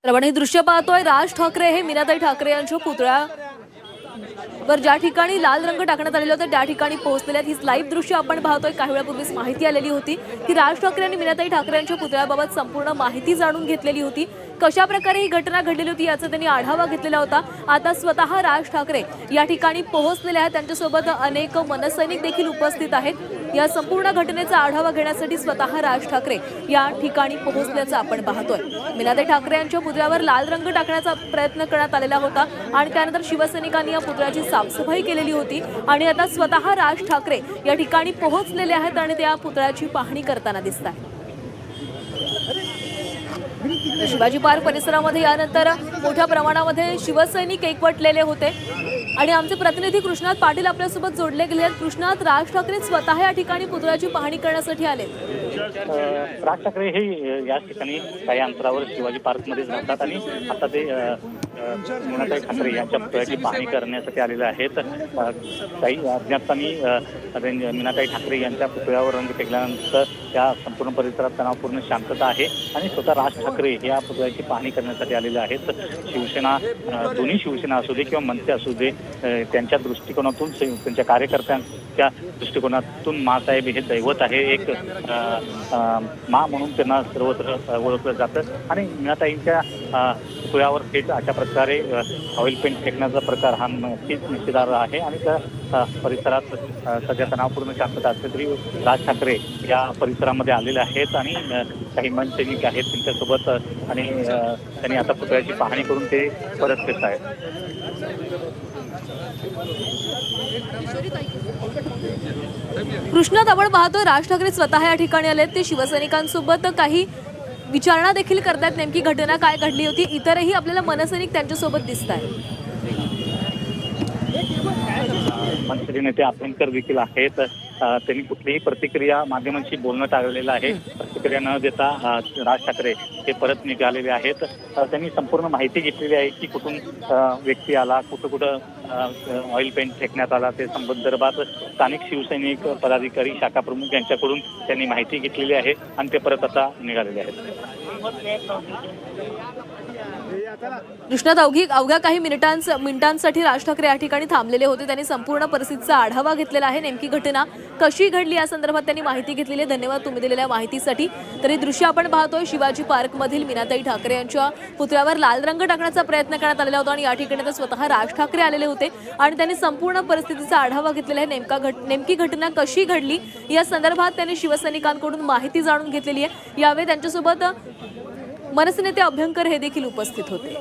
तर आपण हे दृश्य पाहतोय, राज ठाकरे हे मीनाताई ठाकरे यांच्या पुतळ्यावर ज्या ठिकाणी लाल रंग टाकण्यात आलेला होता त्या ठिकाणी पोहोचलेले आहेत। ही लाईव्ह दृश्य आपण पाहतोय। काही वेळापूर्वीच माहिती आलेली होती की राज ठाकरे यांनी मीनाताई ठाकरे यांच्या पुतळ्याबाबत संपूर्ण माहिती जाणून घेतलेली होती। कशा प्रकारे ही घटना घडलेली होती याचा त्यांनी आढावा घेतलेला होता। आता स्वतः राज ठाकरे या ठिकाणी पोहोचलेले आहेत। त्यांच्यासोबत अनेक मनसैनिक देखील उपस्थित आहेत। या संपूर्ण घटनेचा आढावा घेण्यासाठी स्वतः राज ठाकरे या ठिकाणी पोहोचल्याचं आपण पाहतोय। मीनाताई ठाकरे यांच्या पुतळ्यावर लाल रंग टाकण्याचा प्रयत्न करण्यात आलेला होता आणि त्यानंतर शिवसैनिकांनी या पुतळ्याची साफसफाई केलेली होती आणि आता स्वतः राज ठाकरे या ठिकाणी पोहोचलेले आहेत आणि त्या पुतळ्याची पाहणी करताना दिसतात। शिवाजी पार्क परिसरामध्ये यानंतर मोठ्या प्रमाणामध्ये शिवसैनिक एकवटलेले होते आणि आमचे प्रतिनिधी कृष्णात पाटील आपल्यासोबत जोडले गेले आहेत। कृष्णात, राज ठाकरे स्वतः या ठिकाणी पुतळ्याची पाहणी करण्यासाठी आले। राज ठाकरे हे या ठिकाणी काही अंतरावर शिवाजी पार्क मध्ये राहतात आणि आता ते मीनाताई ठाकरे यांच्या पुतळ्याची पाहणी करण्यासाठी आलेले आहेत। काही अज्ञातांनी मीनाताई ठाकरे यांच्या पुतळ्यावर रंग फेकल्यानंतर त्या संपूर्ण परिसरात तणावपूर्ण शांतता आहे आणि स्वतः राज ठाकरे या पुतळ्याची पाहणी करण्यासाठी आलेले आहेत। शिवसेना, दोन्ही शिवसेना असू दे किंवा मनसे असू दे, त्यांच्या दृष्टिकोनातून, त्यांच्या कार्यकर्त्यांच्या दृष्टिकोनातून मासाहेब हे दैवत आहे। एक मा म्हणून त्यांना सर्वत्र ओळखलं जातं आणि मीनाताईंच्या पुतळ्यावर थेट अशा प्रकारे ऑइल पेंट फेकण्याचा प्रकार हा नक्कीच निषेधार्ह आहे आणि त्या परिसरात सध्या तणावपूर्ण शांतता असली तरी राज ठाकरे या परिसरामध्ये आलेले आहेत आणि काही मनसैनिक आहेत त्यांच्यासोबत आणि त्यांनी आता पुतळ्याची पाहणी करून ते परत येत आहेत। कृष्णात, आपण पाहतोय राज ठाकरे स्वतः या ठिकाणी आलेत। ते शिवसैनिकांसोबत काही विचारणा देखील करतात, नेमकी घटना काय घडली होती। इतरही आपल्याला मनसैनिक त्यांच्यासोबत दिसत आहेत। मनसे नेते अभ्यंकर देखील आहेत। त्यांनी कुठलीही प्रतिक्रिया माध्यमांशी बोलणं टाळलेलं आहे। प्रतिक्रिया न देता राज ठाकरे हे परत निघालेले आहेत। त्यांनी संपूर्ण माहिती घेतलेली आहे की कुठून व्यक्ती आला, कुठं ऑइल पेंट फेकण्यात आला, ते संदर्भात स्थानिक शिवसैनिक पदाधिकारी, शाखा प्रमुख यांच्याकडून त्यांनी माहिती घेतलेली आहे आणि ते परत आता निघालेले आहेत। कृष्णात, अवघ्या काही मिनिटांसाठी राज ठाकरे या ठिकाणी थांबलेले होते। त्यांनी संपूर्ण परिस्थितीचा आढावा घेतलेला आहे। नेमकी घटना कशी घडली या संदर्भात त्यांनी माहिती घेतलेली आहे। धन्यवाद तुम्ही दिलेल्या माहितीसाठी। तर हे दृश्य आपण पाहतोय, शिवाजी पार्क मधील मीनाताई ठाकरे यांच्या पुतळ्यावर लाल रंग टाकण्याचा प्रयत्न करण्यात आलेला होता आणि या ठिकाणी स्वतः राज ठाकरे आलेले होते आणि त्यांनी संपूर्ण परिस्थितीचा आढावा घेतलेला आहे। नेमकी घटना कशी घडली या संदर्भात त्यांनी शिवसैनिकांकडून माहिती जाणून घेतलेली आहे। यावेळी त्यांच्यासोबत मनसे नेते अभ्यंकर हे देखील उपस्थित होते।